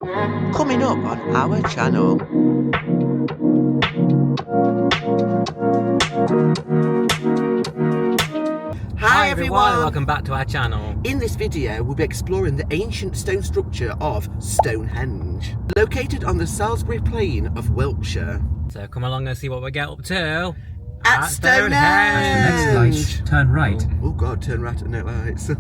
Coming up on our channel. Hi everyone, welcome back to our channel. In this video we'll be exploring the ancient stone structure of Stonehenge, located on the Salisbury Plain of Wiltshire. So come along and see what we get up to at Stonehenge. At the next light, turn right. Oh god, turn right at no lights.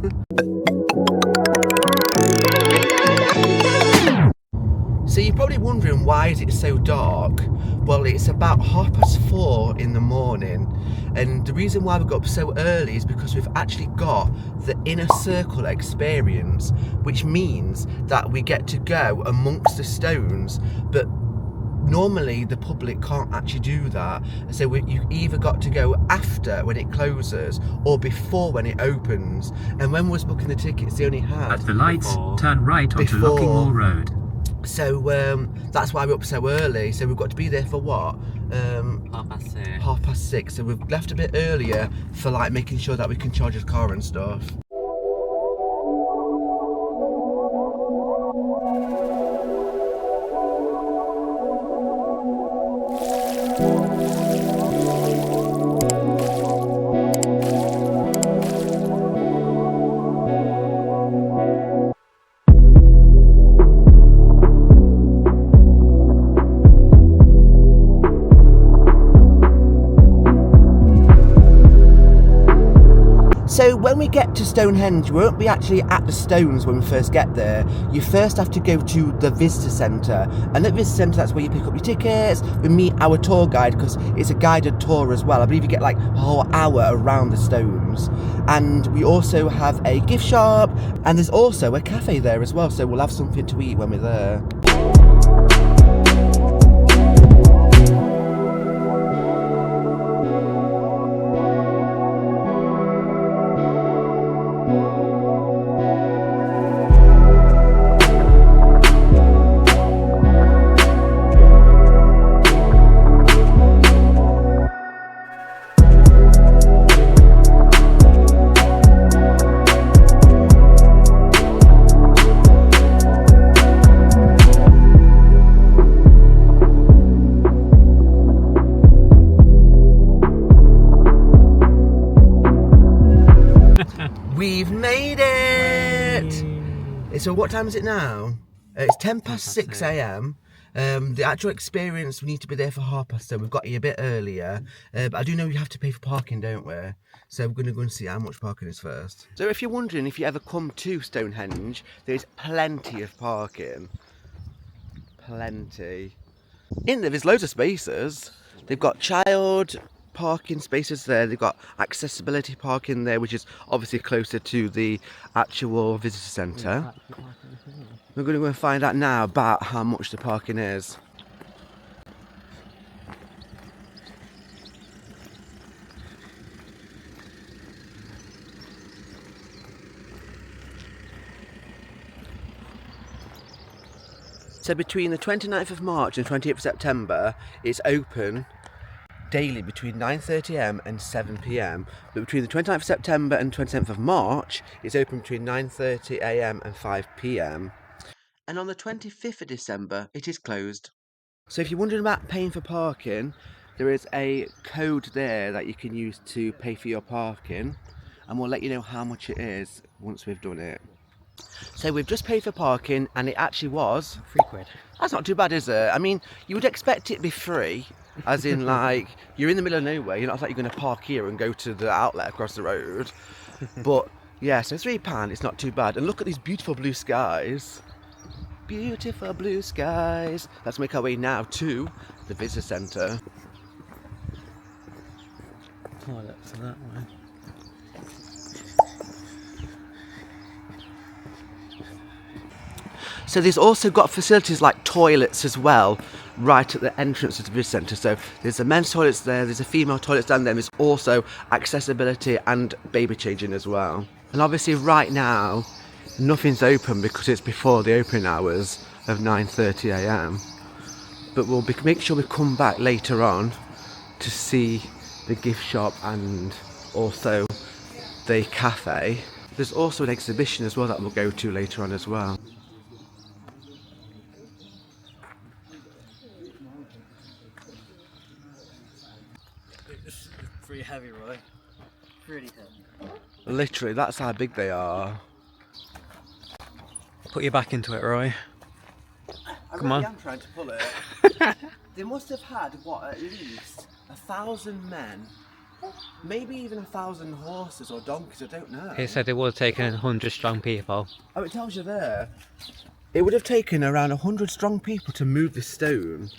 So you're probably wondering, why is it so dark? Well, it's about 4:30 in the morning, and the reason why we got up so early is because we've actually got the inner circle experience, which means that we get to go amongst the stones, but normally the public can't actually do that. So you either got to go after when it closes or before when it opens. And when we was booking the tickets, they only had at the lights, turn right onto Lockinghall Road. So that's why we're up so early. So we've got to be there for what? 6:30. 6:30. So we've left a bit earlier for like making sure that we can charge his car and stuff. So when we get to Stonehenge, we won't be actually at the stones when we first get there. You first have to go to the visitor centre, and at the visitor centre that's where you pick up your tickets. We meet our tour guide because it's a guided tour as well. I believe you get like a whole hour around the stones, and we also have a gift shop, and there's also a cafe there as well, so we'll have something to eat when we're there. We've made it! So what time is it now? It's 6:10 a.m. The actual experience, we need to be there for 6:30, so we've got here a bit earlier. But I do know you have to pay for parking, don't we? So we're going to go and see how much parking is first. So if you're wondering if you ever come to Stonehenge, there's plenty of parking. Plenty. In there's loads of spaces. They've got child parking spaces there, they've got accessibility parking there, which is obviously closer to the actual visitor centre. We're going to go and find out now about how much the parking is. So between the 29th of March and 28th of September, it's open daily between 9:30 am and 7 p.m. But between the 29th of September and 27th of March, it's open between 9:30 am and 5 p.m. And on the 25th of December, it is closed. So if you're wondering about paying for parking, there is a code there that you can use to pay for your parking, and we'll let you know how much it is once we've done it. So we've just paid for parking, and it actually was £3. That's not too bad, is it? I mean, you would expect it to be free, as in like you're in the middle of nowhere. You're not like you're going to park here and go to the outlet across the road. But yeah, so £3, it's not too bad. And look at these beautiful blue skies. Beautiful blue skies. Let's make our way now to the visitor centre. Toilets are that way. So there's also got facilities like toilets as well, right at the entrance of the visitor centre. So there's a men's toilets there, there's a female toilets down there, there's also accessibility and baby changing as well. And obviously right now, nothing's open because it's before the opening hours of 9:30 a.m. But we'll make sure we come back later on to see the gift shop and also the cafe. There's also an exhibition as well that we'll go to later on as well. pretty heavy, Roy. Pretty heavy. Literally, that's how big they are. Put your back into it, Roy. Come on. I'm trying to pull it. They must have had, what, at least 1,000 men, maybe even 1,000 horses or donkeys, I don't know. It said it would have taken 100 strong people. Oh, it tells you there. It would have taken around 100 strong people to move this stone.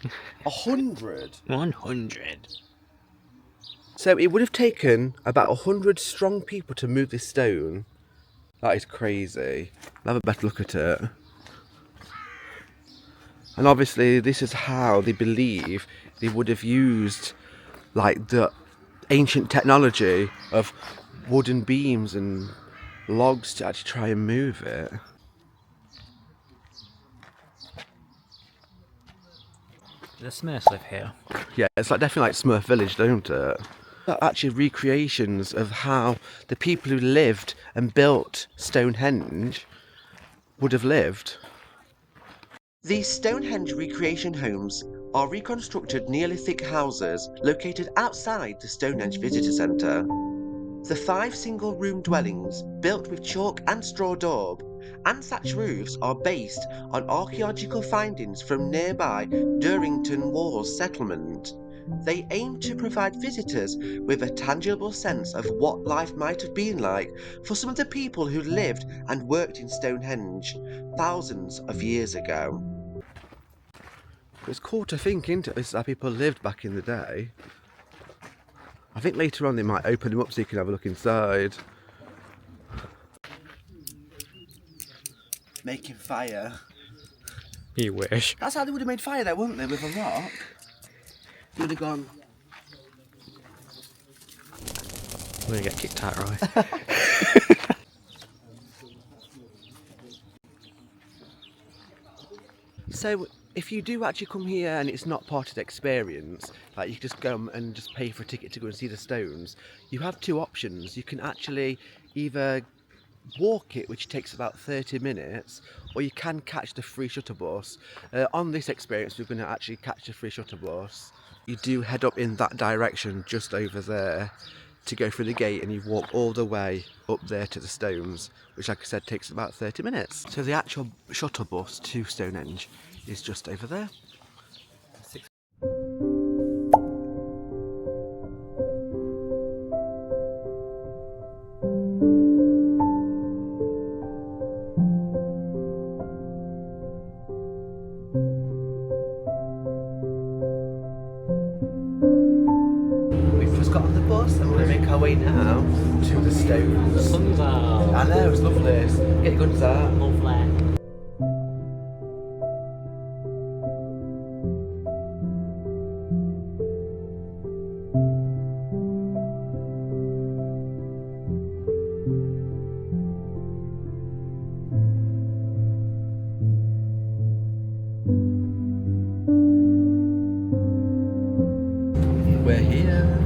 100? 100. So it would have taken about 100 strong people to move this stone. That is crazy. I'll have a better look at it. And obviously this is how they believe they would have used like the ancient technology of wooden beams and logs to actually try and move it. The Smurfs live here. Yeah, it's like definitely like Smurf Village, don't it? They're actually recreations of how the people who lived and built Stonehenge would have lived. These Stonehenge recreation homes are reconstructed Neolithic houses located outside the Stonehenge Visitor Centre. The 5 single-room dwellings, built with chalk and straw daub, and thatch roofs are based on archaeological findings from nearby Durrington Walls settlement. They aim to provide visitors with a tangible sense of what life might have been like for some of the people who lived and worked in Stonehenge thousands of years ago. It's cool to think, isn't it? This is how people lived back in the day. I think later on they might open them up so you can have a look inside. Making fire. You wish. That's how they would have made fire there, wouldn't they, with a rock? They would have gone... I'm gonna get kicked out, Roy. So, if you do actually come here and it's not part of the experience, like you just go and just pay for a ticket to go and see the stones, you have 2 options. You can actually either walk it, which takes about 30 minutes, or you can catch the free shuttle bus. On this experience, we're going to actually catch the free shuttle bus. You do head up in that direction just over there to go through the gate, and you walk all the way up there to the stones, which, like I said, takes about 30 minutes. So the actual shuttle bus to Stonehenge is just over there. We've just got on the bus and we're going to make our way now to the stones. Sun's out. I know, it's lovely. Get your guns out. Lovely. We're here.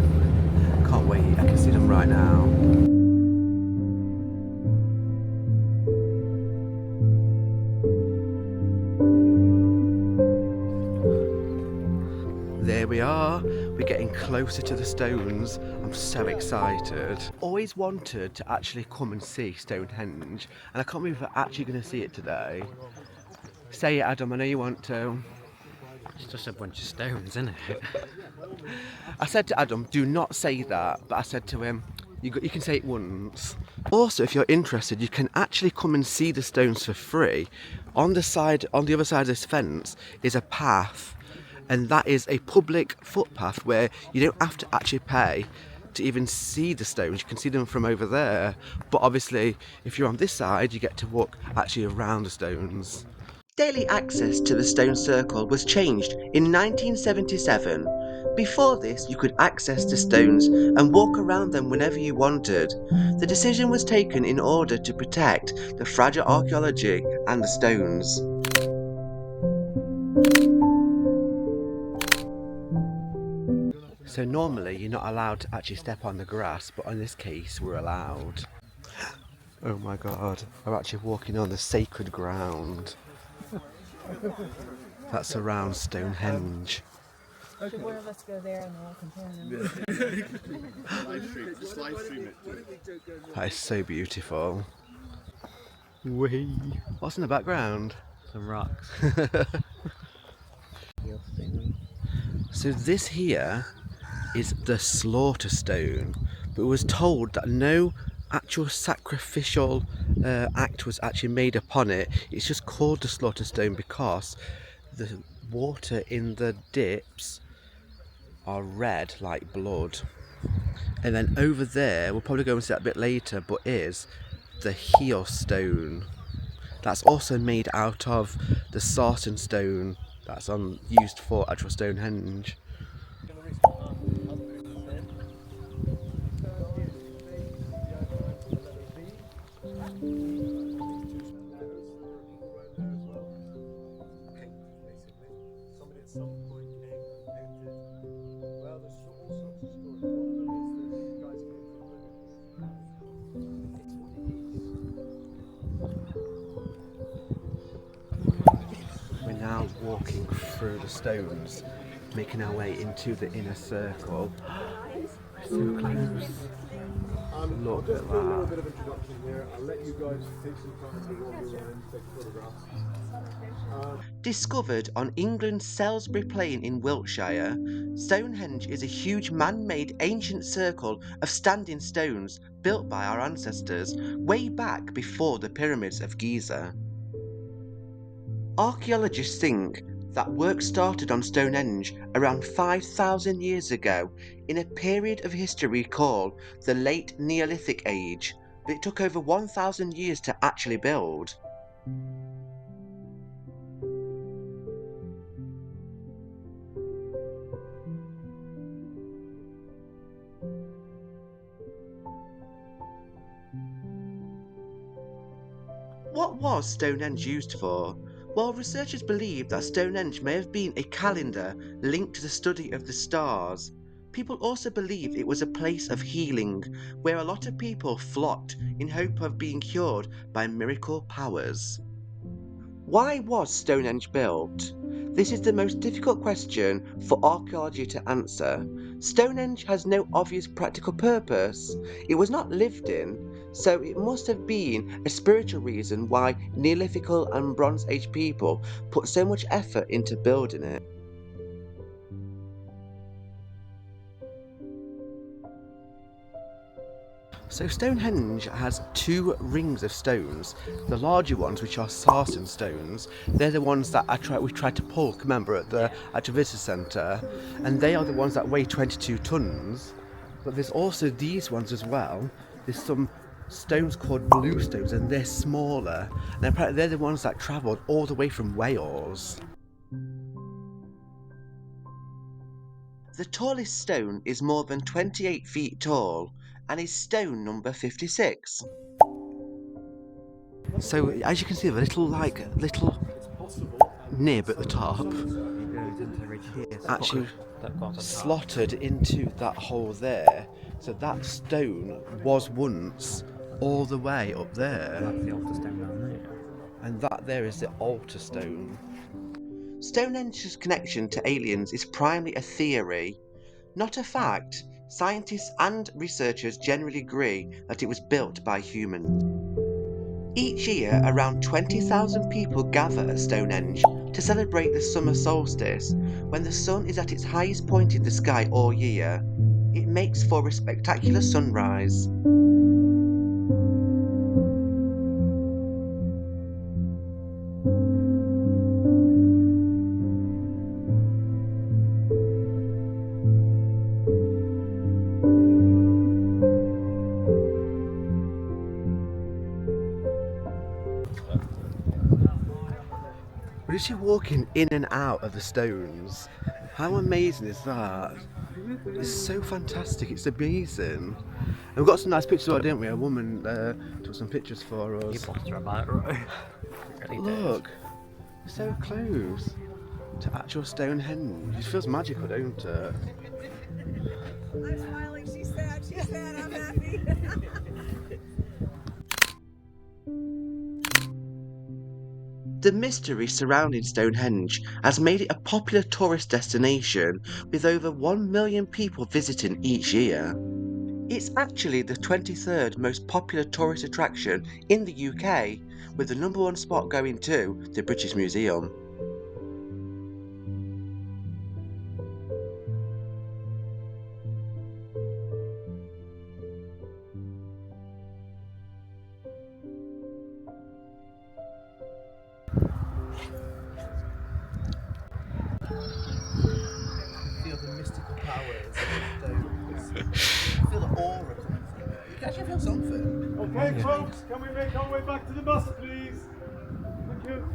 Can't wait, I can see them right now. There we are. We're getting closer to the stones. I'm so excited. Always wanted to actually come and see Stonehenge, and I can't believe we're actually going to see it today. Say it, Adam, I know you want to. It's just a bunch of stones, isn't it? I said to Adam, do not say that, but I said to him, you can say it once. Also, if you're interested, you can actually come and see the stones for free. On the other side of this fence is a path, and that is a public footpath where you don't have to actually pay to even see the stones. You can see them from over there, but obviously if you're on this side you get to walk actually around the stones. Daily access to the stone circle was changed in 1977. Before this, you could access the stones and walk around them whenever you wanted. The decision was taken in order to protect the fragile archaeology and the stones. So normally you're not allowed to actually step on the grass, but in this case we're allowed. Oh my god, I'm actually walking on the sacred ground. That's around Stonehenge. Should one of us go there and we'll compare them? Just live stream it. That is so beautiful. Wee. What's in the background? Some rocks. So this here is the slaughter stone, but it was told that no actual sacrificial act was actually made upon it. It's just called the slaughter stone because the water in the dips are red like blood. And then over there, we'll probably go and see that a bit later, but is the heel stone. That's also made out of the sarsen stone that's used for actual Stonehenge. We're now walking through the stones, making our way into the inner circle. So close. Look at A little that. bit of introduction here. I'll let you guys take some time to walk around, take photographs. Discovered on England's Salisbury Plain in Wiltshire, Stonehenge is a huge man-made ancient circle of standing stones built by our ancestors way back before the pyramids of Giza. Archaeologists think that work started on Stonehenge around 5,000 years ago in a period of history called the Late Neolithic Age, but it took over 1,000 years to actually build. What was Stonehenge used for? Well, researchers believe that Stonehenge may have been a calendar linked to the study of the stars. People also believe it was a place of healing, where a lot of people flocked in hope of being cured by miracle powers. Why was Stonehenge built? This is the most difficult question for archaeology to answer. Stonehenge has no obvious practical purpose. It was not lived in, so it must have been a spiritual reason why Neolithic and Bronze Age people put so much effort into building it. So Stonehenge has two rings of stones. The larger ones, which are sarsen stones, they're the ones that we tried to pull, remember, at the visitor centre, and they are the ones that weigh 22 tonnes. But there's also these ones as well. There's some stones called blue stones, and they're smaller, and apparently they're the ones that travelled all the way from Wales. The tallest stone is more than 28 feet tall and is stone number 56. So as you can see, the little nib at the top actually slotted into that hole there. So that stone was once all the way up there. That's the altar stone down there. And that there is the altar stone. Stonehenge's connection to aliens is primarily a theory, not a fact. Scientists and researchers generally agree that it was built by humans. Each year, around 20,000 people gather at Stonehenge to celebrate the summer solstice, when the sun is at its highest point in the sky all year. It makes for a spectacular sunrise. We're literally walking in and out of the stones. How amazing is that? It's so fantastic, it's amazing. And we've got some nice pictures, didn't we? A woman took some pictures for us. You bossed her about it, right? Really Look, so close to actual Stonehenge. It feels magical, don't it? I'm smiling, she's sad, I'm happy. The mystery surrounding Stonehenge has made it a popular tourist destination with over 1 million people visiting each year. It's actually the 23rd most popular tourist attraction in the UK, with the #1 spot going to the British Museum. Feel the mystical powers of the stones. Feel the aura coming from it. You can actually feel something. Okay, folks, can we make our way back to the bus, please? Thank you.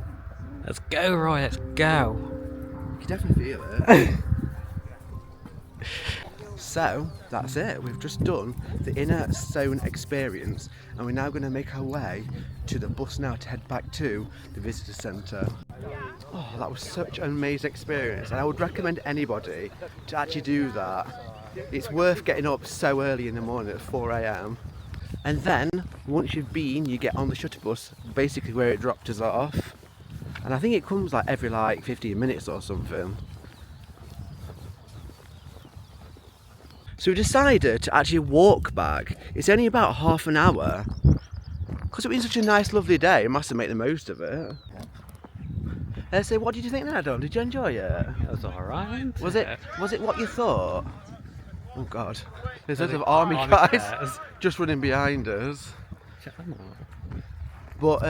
Let's go, Roy, let's go. You can definitely feel it. So, that's it. We've just done the inner stone experience and we're now going to make our way to the bus now to head back to the visitor centre. Oh, that was such an amazing experience and I would recommend anybody to actually do that. It's worth getting up so early in the morning at 4 AM. And then, once you've been, you get on the shuttle bus, basically where it dropped us off. And I think it comes like every 15 minutes or something. So we decided to actually walk back. It's only about half an hour. Because it was such a nice lovely day, we must have made the most of it. So what did you think then, Adam? Did you enjoy it? It was alright. Was it what you thought? Oh god. There's loads of army guys just running behind us. But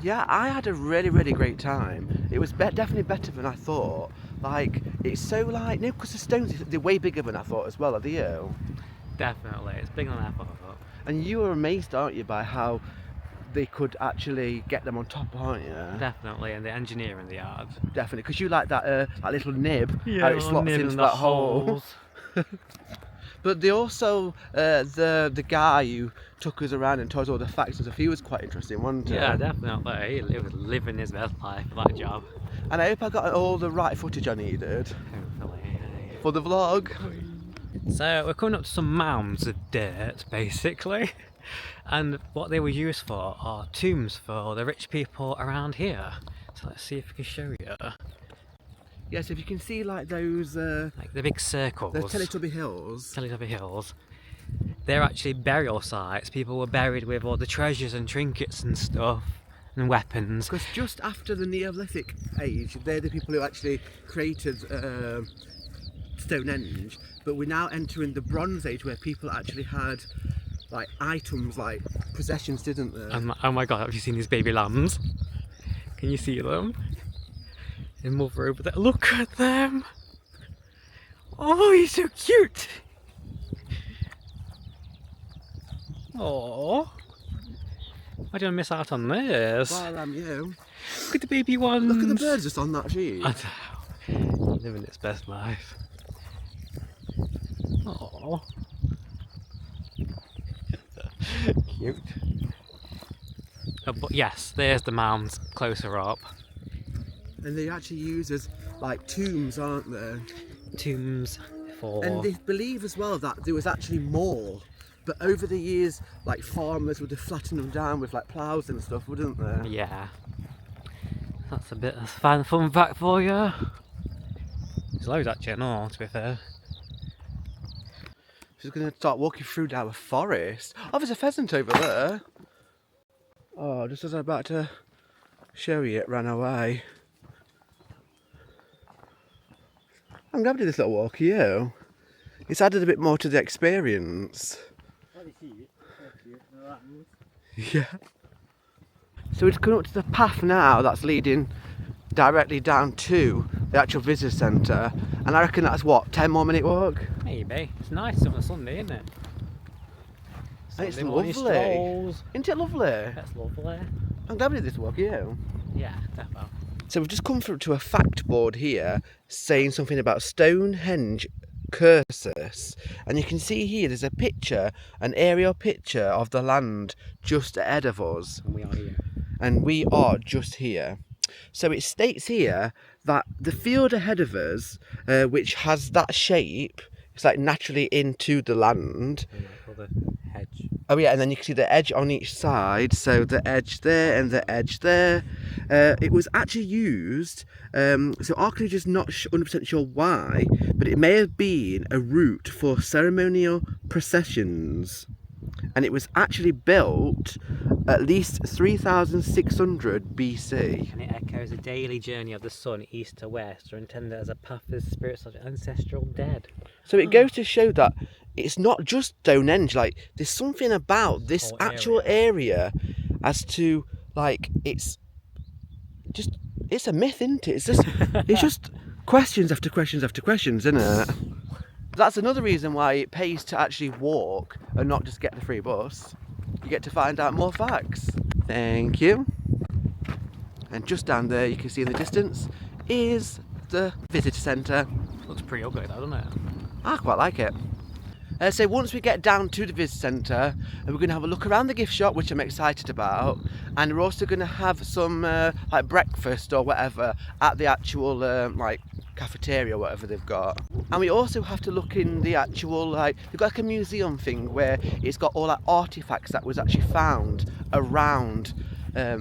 yeah, I had a really great time. It was definitely better than I thought. Like, it's so like, no, because the stones, they're way bigger than I thought as well, are you? Definitely, it's bigger than I thought. And you were amazed, aren't you, by how they could actually get them on top, aren't you? Definitely, and the engineer in the yard. Definitely, because you like that little nib, Yeah, how it slots into that hole. But they also, the guy who took us around and told us all the facts and stuff, he was quite interesting, wasn't he? Yeah, definitely. He was living his best life for that job. And I hope I got all the right footage I needed Hopefully. for the vlog. So we're coming up to some mounds of dirt, basically. And what they were used for are tombs for the rich people around here. So let's see if we can show you. Yes, if you can see like those, Like the big circles. those Teletubby hills. Teletubby hills. They're actually burial sites. People were buried with all the treasures and trinkets and stuff. And weapons. Because just after the Neolithic Age, they're the people who actually created Stonehenge. But we're now entering the Bronze Age where people actually had like items, like possessions, didn't they? Oh my god, have you seen these baby lambs? Can you see them? The mother over there. Look at them! Oh, he's so cute! Oh, why do I miss out on this? While I'm you. Look at the baby ones! Look at the birds just on that sheet. I know. Living its best life. Oh, cute. Oh, but yes, there's the mounds closer up. And they actually use as like tombs, aren't they? Tombs for. And they believe as well that there was actually more. But over the years, like farmers would have flattened them down with like ploughs and stuff, wouldn't they? Yeah. That's a bit of fun fact for you. There's loads actually, I know, to be fair. She's going to start walking through now a forest. Oh, there's a pheasant over there. Oh, just as I'm about to show you, it ran away. I'm glad we did this little walk here. It's added a bit more to the experience. Yeah. So we've come up to the path now that's leading directly down to the actual visitor centre, and I reckon that's what, 10 more minute walk? Maybe. It's nice on a Sunday, isn't it? And it's Sunday morning lovely. strolls. Isn't it lovely? That's lovely. I'm glad we did this walk, yeah. Yeah, definitely. So we've just come through to a fact board here saying something about Stonehenge cursus, and you can see here there's a picture, an aerial picture of the land just ahead of us, And we are here. and we are just here. So it states here that the field ahead of us, which has that shape, It's like naturally into the land. And like all the hedge. Oh yeah, and then you can see the edge on each side. So the edge there and the edge there. It was actually used. So archaeologists not 100% sure why, but it may have been a route for ceremonial processions, and it was actually built at least 3600 BC. And it echoes a daily journey of the sun east to west, or intended as a path for the spirits of ancestral dead. So it goes to show that it's not just Stonehenge. Like, there's something about this Whole actual area as to, like, it's a myth, isn't it? It's just questions after questions after questions, isn't it? That's another reason why it pays to actually walk and not just get the free bus. You get to find out more facts. Thank you. And just down there, you can see in the distance, is the visitor centre. Looks pretty ugly though, doesn't it? I quite like it. So once we get down to the visitor centre, we're going to have a look around the gift shop, which I'm excited about, and we're also going to have some like breakfast or whatever at the actual like cafeteria or whatever they've got. And we also have to look in the actual, like, they've got like a museum thing where it's got all that artifacts that was actually found around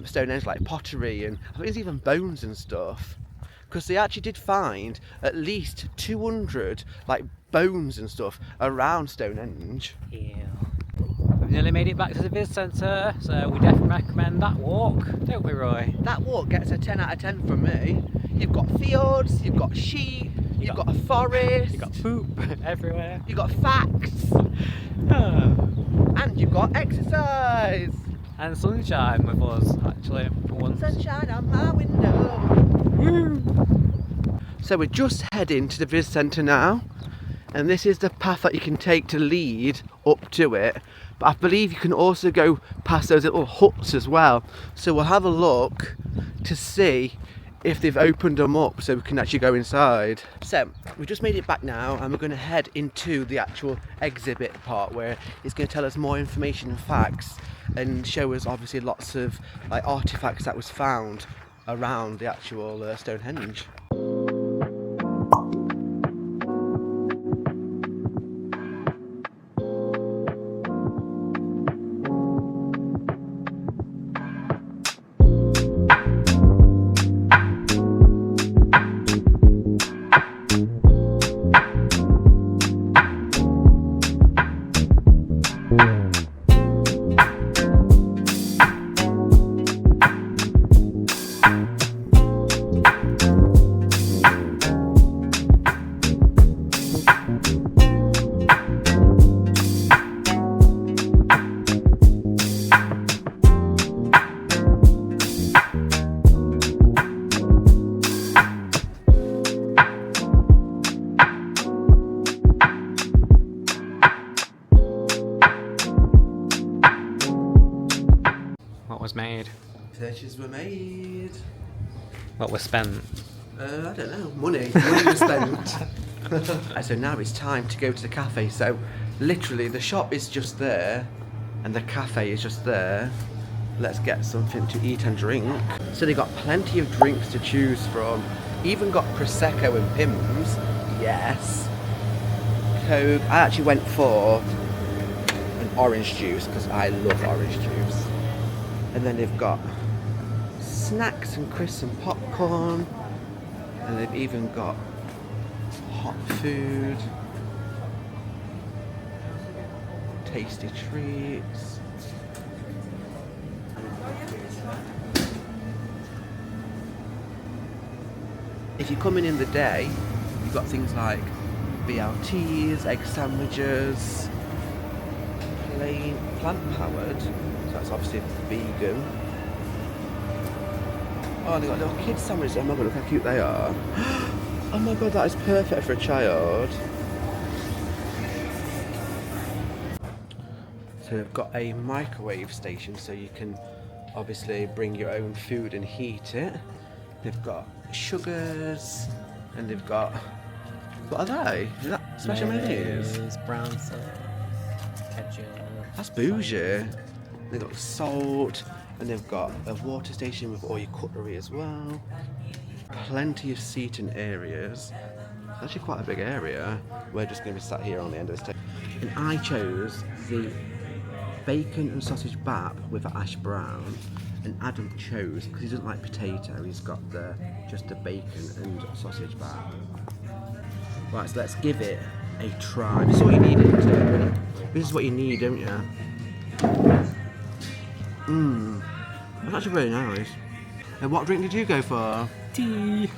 Stonehenge, like pottery, and I think there's even bones and stuff, because they actually did find at least 200 like bones and stuff around Stonehenge. Yeah. We've nearly made it back to the visit centre, so we definitely recommend that walk, don't we, Roy? That walk gets a 10 out of 10 from me. You've got fields, you've got sheep, you've got a forest, You've got poop everywhere. you've got facts, and you've got exercise. And sunshine with us, actually, for once. Sunshine on my window. Woo. So we're just heading to the visit centre now, and this is the path that you can take to lead up to it. But I believe you can also go past those little huts as well. So we'll have a look to see if they've opened them up so we can actually go inside. So we just made it back now, and we're going to head into the actual exhibit part where it's going to tell us more information and facts and show us obviously lots of like artifacts that was found around the actual Stonehenge. Was made. Purchases were made. What was spent? I don't know. Money was spent. So now it's time to go to the cafe. So literally the shop is just there and the cafe is just there. Let's get something to eat and drink. So they got plenty of drinks to choose from. Even got Prosecco and Pimm's. Yes. Coke. I actually went for an orange juice because I love orange juice. And then they've got snacks and crisps and popcorn. And they've even got hot food. Tasty treats. If you're coming in the day, you've got things like BLTs, egg sandwiches, plain plant-powered. That's obviously vegan. Oh, they got little kids sandwiches. Oh my god, look how cute they are. Oh my god, that is perfect for a child. So they've got a microwave station so you can obviously bring your own food and heat it. They've got sugars and they've got... What are they? Is that special mayonnaise? Brown sauce, ketchup. That's bougie. They've got salt, and they've got a water station with all your cutlery as well. plenty of seating areas. It's actually quite a big area. We're just going to be sat here on the end of this table. And I chose the bacon and sausage bap with the ash brown. And Adam chose, because he doesn't like potato, he's got just the bacon and sausage bap. Right, so let's give it a try. This is what you need, isn't it? This is what you need, don't you? That's actually really nice. And what drink did you go for? Tea.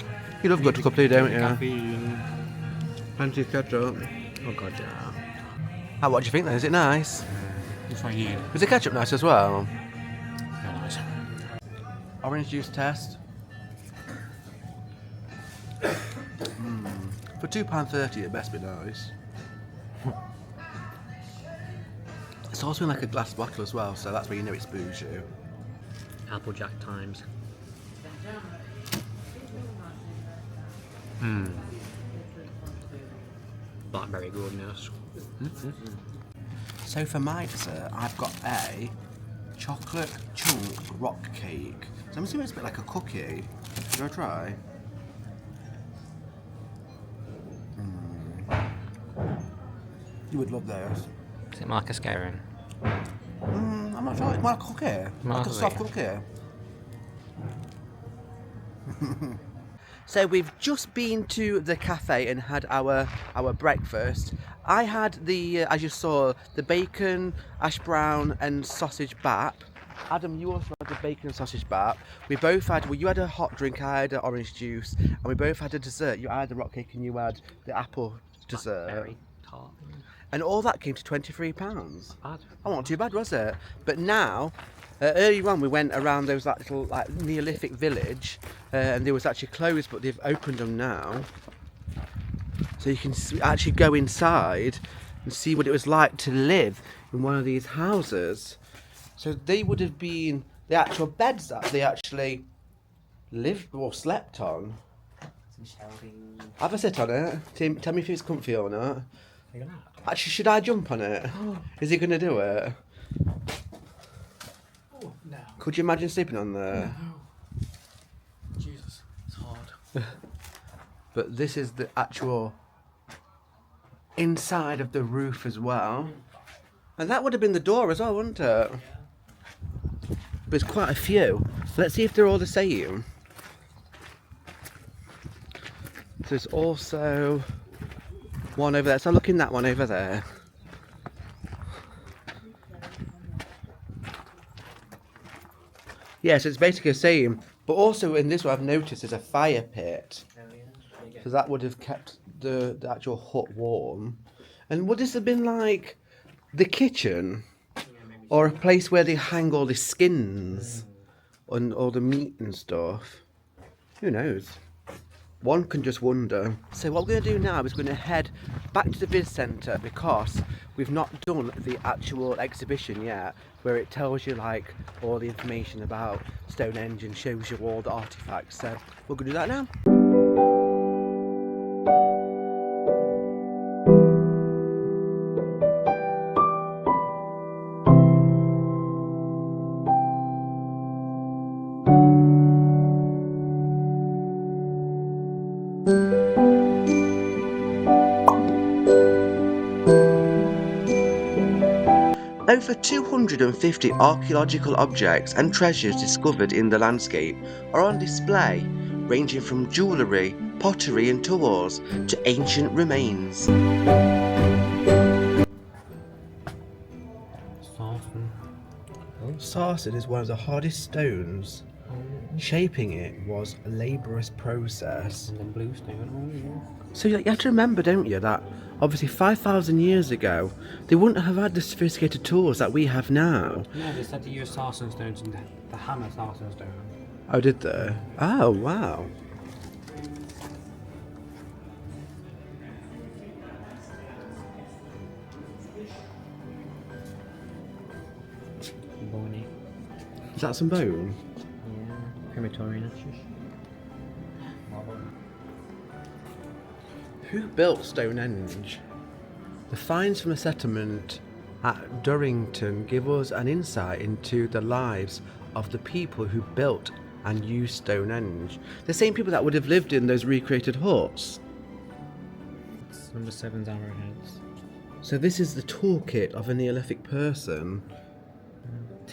You love good cup tea, don't you? Caffeine. Plenty of ketchup. Oh god, yeah. Oh, what do you think then? Is it nice? It's what you need. Was the ketchup nice as well? Very nice. Orange juice test. For £2.30 it best be nice. It's also in like a glass bottle as well, so that's where you know it's bougie. Applejack times. Blackberry goodness. So for my dessert, I've got a chocolate chunk rock cake. So I'm assuming it's a bit like a cookie. Should I try? You would love those. Is it Marcus Garen? I'm not sure. It's more like a cookie. Like a soft cookie. So we've just been to the cafe and had our breakfast. I had as you saw, the bacon, ash brown and sausage bap. Adam, you also had the bacon and sausage bap. We both had, well, you had a hot drink, I had an orange juice, and we both had a dessert. You had the rock cake and you had the apple dessert. Very tart. And all that came to £23. Bad. Oh, not too bad, was it? But now, earlier on we went around those little Neolithic village, and they was actually closed, but they've opened them now. So you can actually go inside and see what it was like to live in one of these houses. So they would have been the actual beds that they actually lived or slept on. Some shelving. Have a sit on it. Tim, tell me if it's comfy or not. Actually, should I jump on it? Is he going to do it? Oh, no. Could you imagine sleeping on there? No. Jesus, it's hard. But this is the actual inside of the roof as well. And that would have been the door as well, wouldn't it? But there's quite a few. Let's see if they're all the same. There's also one over there. So look in that one over there. Yes, it's basically the same. But also in this one I've noticed there's a fire pit. So that would have kept the actual hut warm. And would this have been like the kitchen? Or a place where they hang all the skins and all the meat and stuff? Who knows? One can just wonder. So what we're going to do now is we're going to head back to the vid centre because we've not done the actual exhibition yet, where it tells you like all the information about Stonehenge and shows you all the artefacts. So we're going to do that now. Over 250 archaeological objects and treasures discovered in the landscape are on display, ranging from jewellery, pottery and tools to ancient remains. Sarsen is one of the hardest stones. Shaping it was a laborious process. And then blue stone. So you have to remember, don't you, that obviously 5,000 years ago, they wouldn't have had the sophisticated tools that we have now. No, they said to use sarsen stones and the hammer sarsen stone. Oh, did they? Oh, wow. Bony. Is that some bone? Yeah, crematorium. Who built Stonehenge? The finds from the settlement at Durrington give us an insight into the lives of the people who built and used Stonehenge. The same people that would have lived in those recreated huts. Number 7's arrowheads. So this is the toolkit of a Neolithic person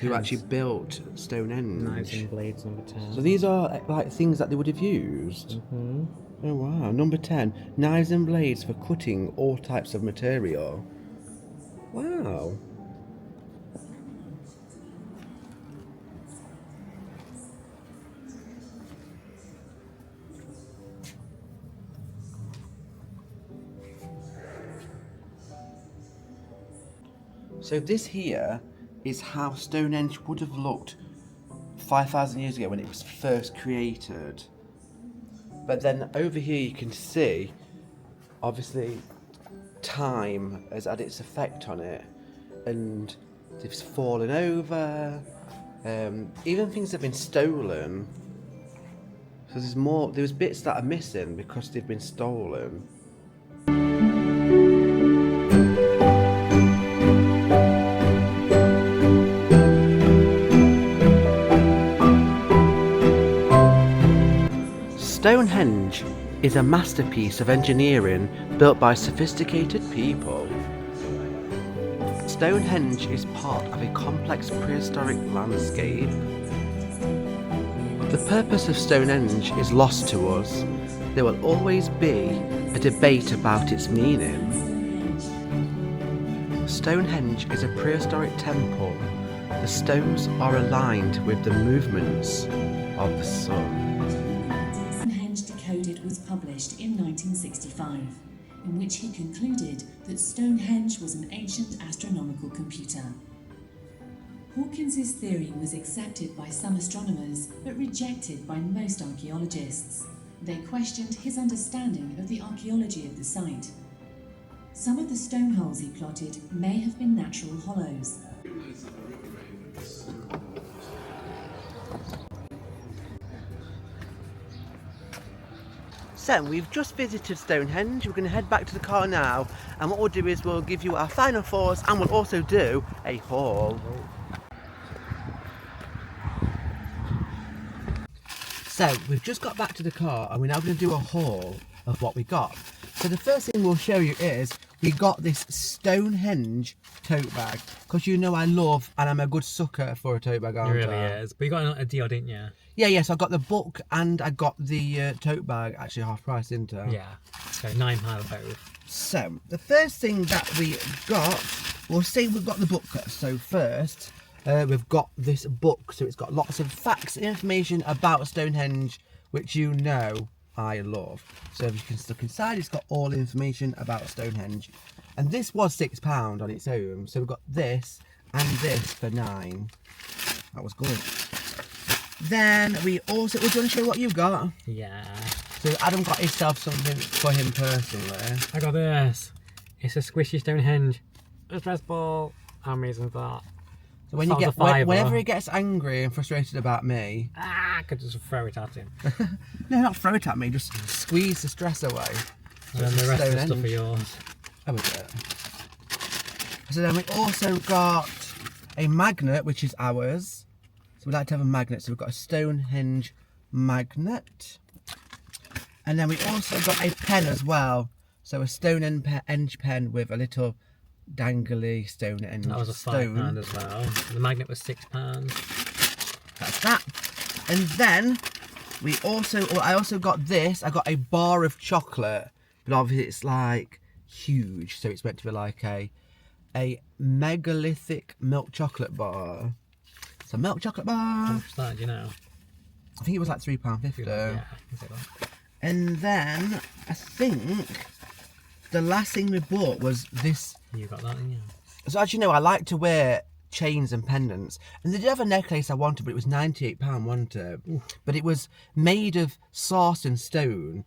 who actually built Stonehenge. Knives and blades, number 10. So these are like things that they would have used. Oh wow. Number 10, knives and blades for cutting all types of material. Wow. So this here is how Stonehenge would have looked 5,000 years ago when it was first created. But then over here you can see, obviously, time has had its effect on it, and it's fallen over. Even things have been stolen. So there's bits that are missing because they've been stolen. Stonehenge is a masterpiece of engineering built by sophisticated people. Stonehenge is part of a complex prehistoric landscape. The purpose of Stonehenge is lost to us. There will always be a debate about its meaning. Stonehenge is a prehistoric temple. The stones are aligned with the movements of the sun. Stonehenge Decoded was published in 1965, in which he concluded that Stonehenge was an ancient astronomical computer. Hawkins's theory was accepted by some astronomers, but rejected by most archaeologists. They questioned his understanding of the archaeology of the site. Some of the stone holes he plotted may have been natural hollows. So we've just visited Stonehenge. We're going to head back to the car now, and what we'll do is we'll give you our final thoughts, and we'll also do a haul. So we've just got back to the car, and we're now going to do a haul of what we got. So the first thing we'll show you is we got this Stonehenge tote bag, because you know I love and I'm a good sucker for a tote bag, aren't I? It really is. But you got a deal, didn't you? Yeah, yes, I got the book and I got the tote bag, actually half price, didn't I? Yeah. So £9 both. So the first thing that we got, we'll say we've got the book. So first, we've got this book. So it's got lots of facts and information about Stonehenge, which you know I love. So if you can look inside, it's got all the information about Stonehenge. And this was £6 on its own. So we've got this and this for £9. That was good. Then we also, would you want to show what you've got? Yeah. So Adam got himself something for him personally. I got this. It's a squishy Stonehenge. A stress ball. How amazing is that? So when you get, whenever he gets angry and frustrated about me, I could just throw it at him. no, not throw it at me, just squeeze the stress away. And then the rest of the stuff are yours. That was it. So then we also got a magnet, which is ours. So we like to have a magnet, so we've got a Stonehenge magnet. And then we also got a pen as well. So a Stonehenge pen with a little dangly Stonehenge That was a £5 as well. The magnet was £6. That's that. And then I also got this. I got a bar of chocolate, but obviously it's like huge, so it's meant to be like a megalithic milk chocolate bar. It's a milk chocolate bar. How much was that, do you know? I think it was like £3.50. Yeah, I can say that. And then I think the last thing we bought was this. You got that, didn't you? So as you know, I like to wear chains and pendants, and they did have a necklace I wanted, but it was £98, wasn't it? Ooh. But it was made of sarsen stone,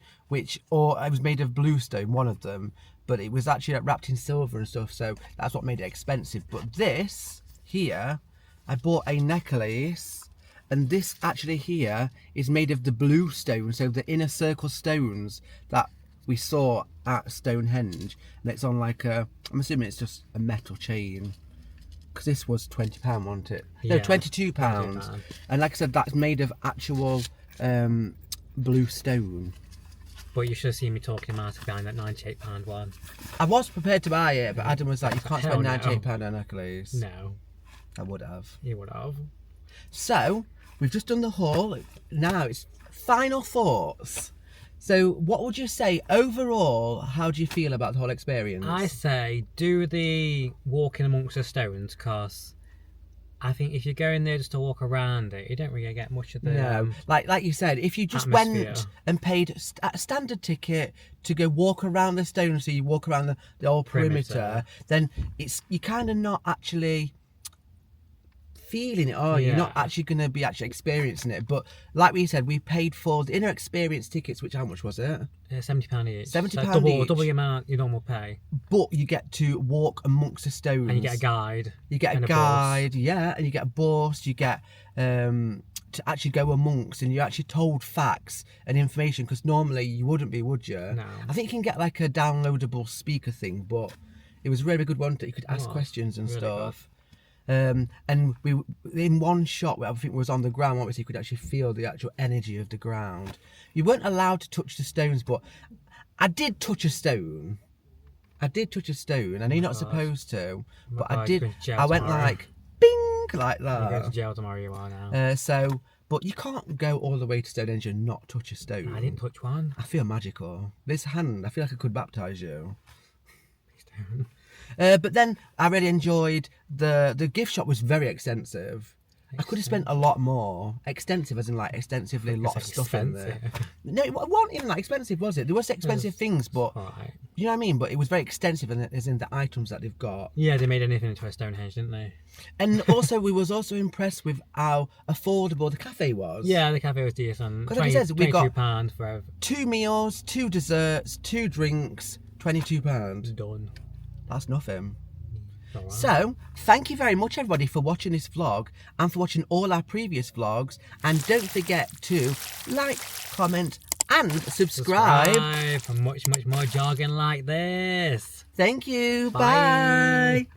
or it was made of blue stone, one of them, but it was actually like wrapped in silver and stuff, so that's what made it expensive. But this here, I bought a necklace, and this actually here is made of the blue stone, so the inner circle stones that we saw at Stonehenge, and it's on like I'm assuming it's just a metal chain. because this was £20, wasn't it? Yeah, No, £22. £22. And like I said, that's made of actual blue stone. But you should have seen me talking about it behind that £98 one. I was prepared to buy it, but Adam was like, you can't Hell spend no. £98 on a necklace. No, I would have. you would have. So, we've just done the haul. Now it's final thoughts. So, what would you say overall? How do you feel about the whole experience? I say do the walking amongst the stones, because I think if you go in there just to walk around it, you don't really get much of the. No, like you said, if you just atmosphere. went and paid a standard ticket to go walk around the stone, so you walk around the whole perimeter, then you're kind of not actually feeling it, are you? You're not actually going to be actually experiencing it. But like we said, we paid for the inner experience tickets, which how much was it? £70 each. £70 so double, each. double the amount you normally pay. But you get to walk amongst the stones. And you get a guide. You get a and guide, yeah, and you get a bus. You get to actually go amongst, and you're actually told facts and information, because normally you wouldn't be, would you? No. I think you can get like a downloadable speaker thing, but it was a really good one that you could ask questions and really stuff. And we in one shot where everything was on the ground, obviously you could actually feel the actual energy of the ground. You weren't allowed to touch the stones, but I did touch a stone. I know you're not supposed to, but I did. I went like bing like You go to that. jail tomorrow, you are now. But you can't go all the way to Stonehenge and not touch a stone. I didn't touch one. I feel magical. This hand, I feel like I could baptise you. Please don't. But then I really enjoyed the gift shop was very extensive. I could have spent a lot more. Extensive as in like extensively a lot of stuff in there. No, it wasn't even like expensive, was it? There was expensive things, but Alright. you know what I mean? But it was very extensive as in the items that they've got. Yeah, they made anything into a Stonehenge, didn't they? And also we was also impressed with how affordable the cafe was. Yeah, the cafe was decent. 'Cause like it says, we got £22 for 2 meals, 2 desserts, 2 drinks, £22. done. That's nothing. Alright. So, thank you very much everybody for watching this vlog and for watching all our previous vlogs. And don't forget to like, comment and subscribe. For much more jargon like this. Thank you. Bye. Bye.